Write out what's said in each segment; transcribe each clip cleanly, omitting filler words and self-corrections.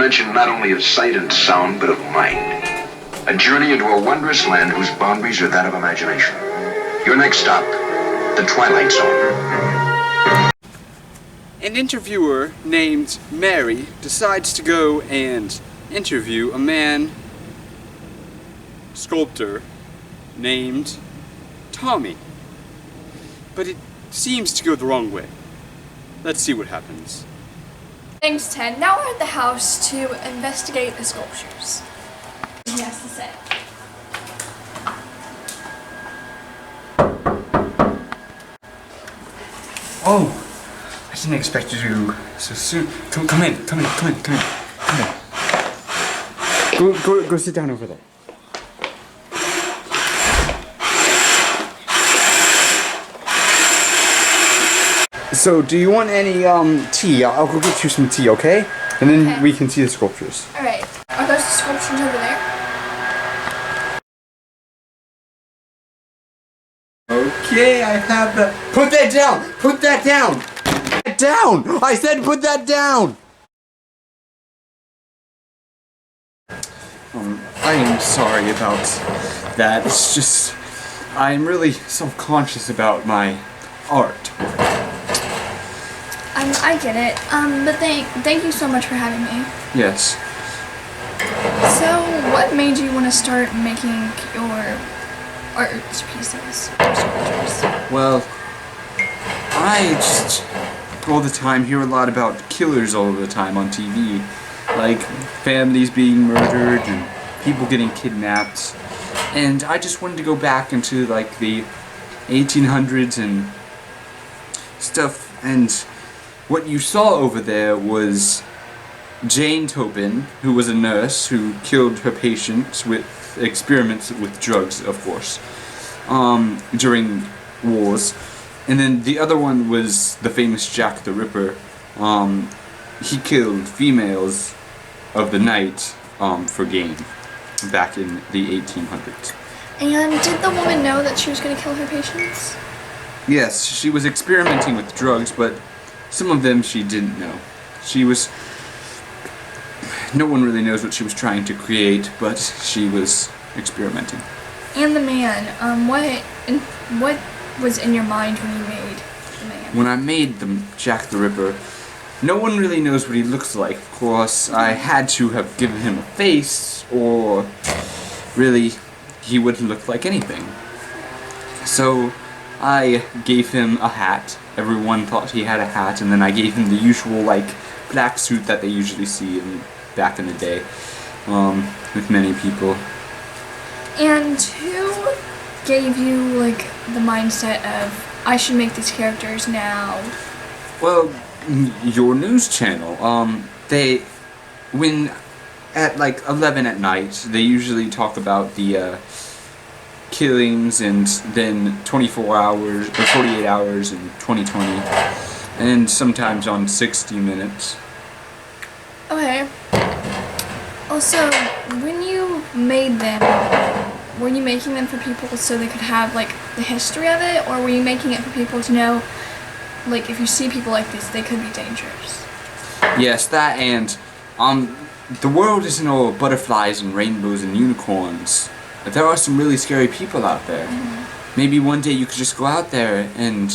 dimension not only of sight and sound, but of mind. A journey into a wondrous land whose boundaries are that of imagination. Your next stop, the Twilight Zone. An interviewer named Mary decides to go and interview a man, sculptor, named Tommy. But it seems to go the wrong way. Let's see what happens. Thanks, Ted. Now we're at the house to investigate the sculptures. He has to say. Oh, I didn't expect you to so soon. Come in. Go sit down over there. So, do you want any tea? I'll go get you some tea, okay? And then we can see the sculptures. Alright. Are those the sculptures over there? Okay, I have the... Put that down! Put that down! Put that down! I said put that down! I am sorry about that. It's just... I'm really self-conscious about my art. I get it. But thank you so much for having me. Yes. So, what made you want to start making your art pieces, or sculptures? Well, I just all the time hear a lot about killers all the time on TV. Like families being murdered and people getting kidnapped. And I just wanted to go back into like the 1800s and stuff, and what you saw over there was Jane Tobin, who was a nurse who killed her patients with experiments with drugs, of course, during wars. And then the other one was the famous Jack the Ripper. He killed females of the night for gain back in the 1800s. And did the woman know that she was going to kill her patients? Yes, she was experimenting with drugs, but some of them she didn't know. No one really knows what she was trying to create, but she was experimenting. And the man, what was in your mind when you made the man? When I made the Jack the Ripper, no one really knows what he looks like. Of course, I had to have given him a face, or really, he wouldn't look like anything. So, I gave him a hat. Everyone thought he had a hat, and then I gave him the usual, like, black suit that they usually see back in the day, with many people. And who gave you, like, the mindset of, I should make these characters now? Well, your news channel, when at like 11 at night, they usually talk about the, killings, and then 24 hours, or 48 hours in 2020, and sometimes on 60 Minutes. Okay. Also, when you made them, were you making them for people so they could have, like, the history of it, or were you making it for people to know, like, if you see people like this, they could be dangerous? Yes, that, and, the world isn't all butterflies and rainbows and unicorns. There are some really scary people out there. Mm-hmm. Maybe one day you could just go out there and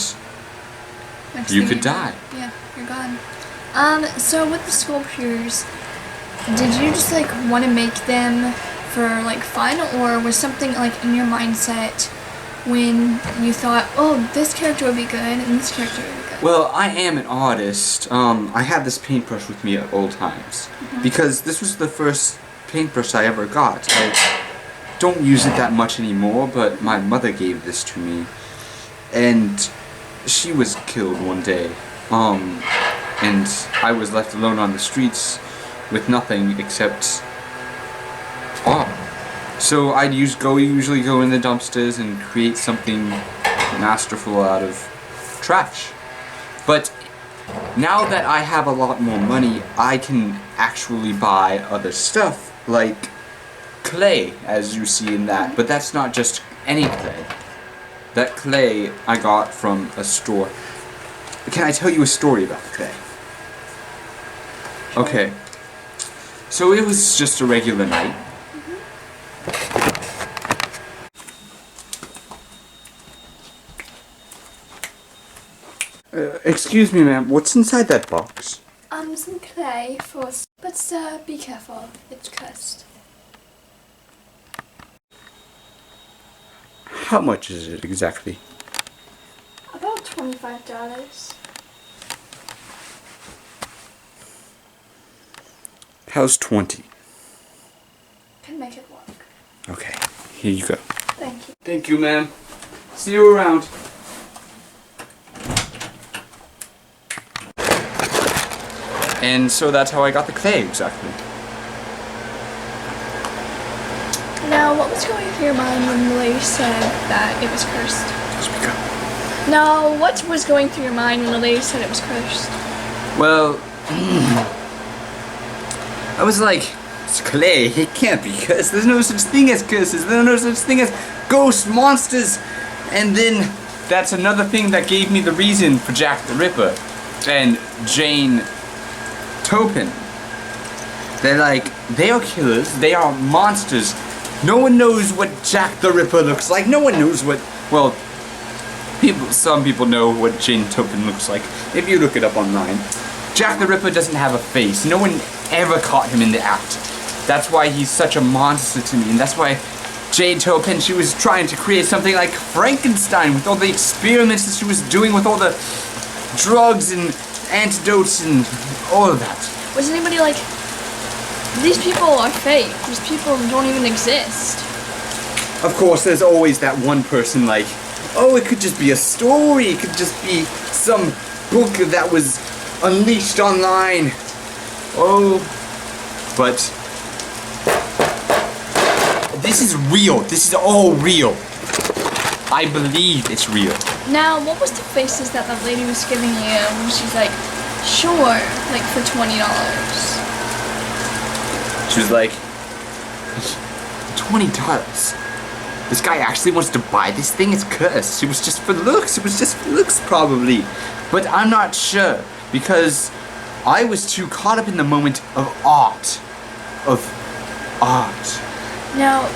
you could die. Yeah, you're gone. So with the sculptures, did you just, like, want to make them for, like, fun, or was something, like, in your mindset when you thought, oh, this character would be good and this character would be good? Well, I am an artist. I had this paintbrush with me at all times, because this was the first paintbrush I ever got. I don't use it that much anymore, but my mother gave this to me, and she was killed one day, and I was left alone on the streets with nothing except art. So I'd usually go in the dumpsters and create something masterful out of trash. But now that I have a lot more money, I can actually buy other stuff, like clay, as you see in that. But that's not just any clay. That clay I got from a store. Can I tell you a story about the clay? Okay. So it was just a regular night. Excuse me, ma'am. What's inside that box? Some clay for, but be careful. It's cursed. How much is it exactly? About $25. How's 20? Can make it work. Okay, here you go. Thank you. Thank you, ma'am. See you around. And so that's how I got the clay, exactly. Now, what was going through your mind when the lady said that it was cursed? Speak up. Now, what was going through your mind when the lady said it was cursed? Well, I was like, it's clay, it can't be cursed. There's no such thing as curses. There's no such thing as ghosts, monsters. And then that's another thing that gave me the reason for Jack the Ripper and Jane Topin. They're like, they are killers, they are monsters. No one knows what Jack the Ripper looks like. No one knows what, well, some people know what Jane Topin looks like. If you look it up online. Jack the Ripper doesn't have a face. No one ever caught him in the act. That's why he's such a monster to me, and that's why Jane Topin, she was trying to create something like Frankenstein with all the experiments that she was doing with all the drugs and antidotes and all of that. Was anybody like, these people are fake, these people don't even exist? Of course, there's always that one person like, oh, it could just be a story, it could just be some book that was unleashed online. Oh, but this is real. This is all real. I believe it's real. Now, what was the faces that that lady was giving you when she's like, sure, like for $20? She was like, $20. This guy actually wants to buy this thing? It's cursed. It was just for looks. It was just for looks, probably. But I'm not sure, because I was too caught up in the moment of art. Now,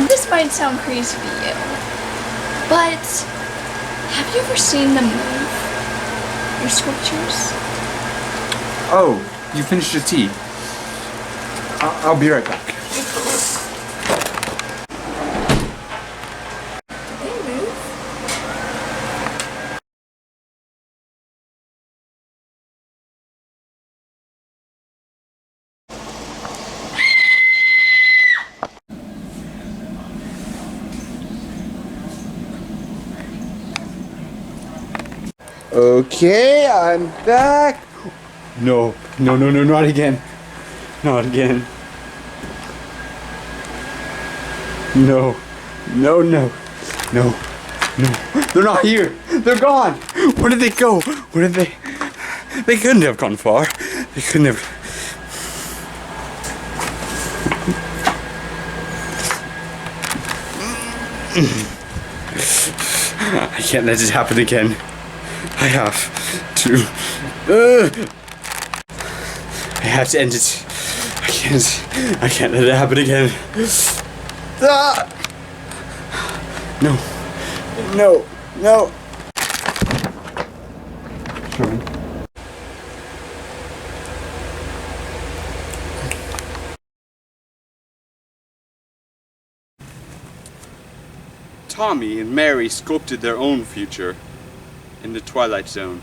this might sound crazy to you, but have you ever seen them move? Your sculptures? Oh, you finished your tea. I'll be right back. Did they move? Okay, I'm back. No, not again. Not again. No. They're not here. They're gone. Where did they go? Where did they? They couldn't have gone far. They couldn't have. I can't let it happen again. I have to. I have to end it. I can't let it happen again. Ah! No. Tommy and Mary sculpted their own future in the Twilight Zone.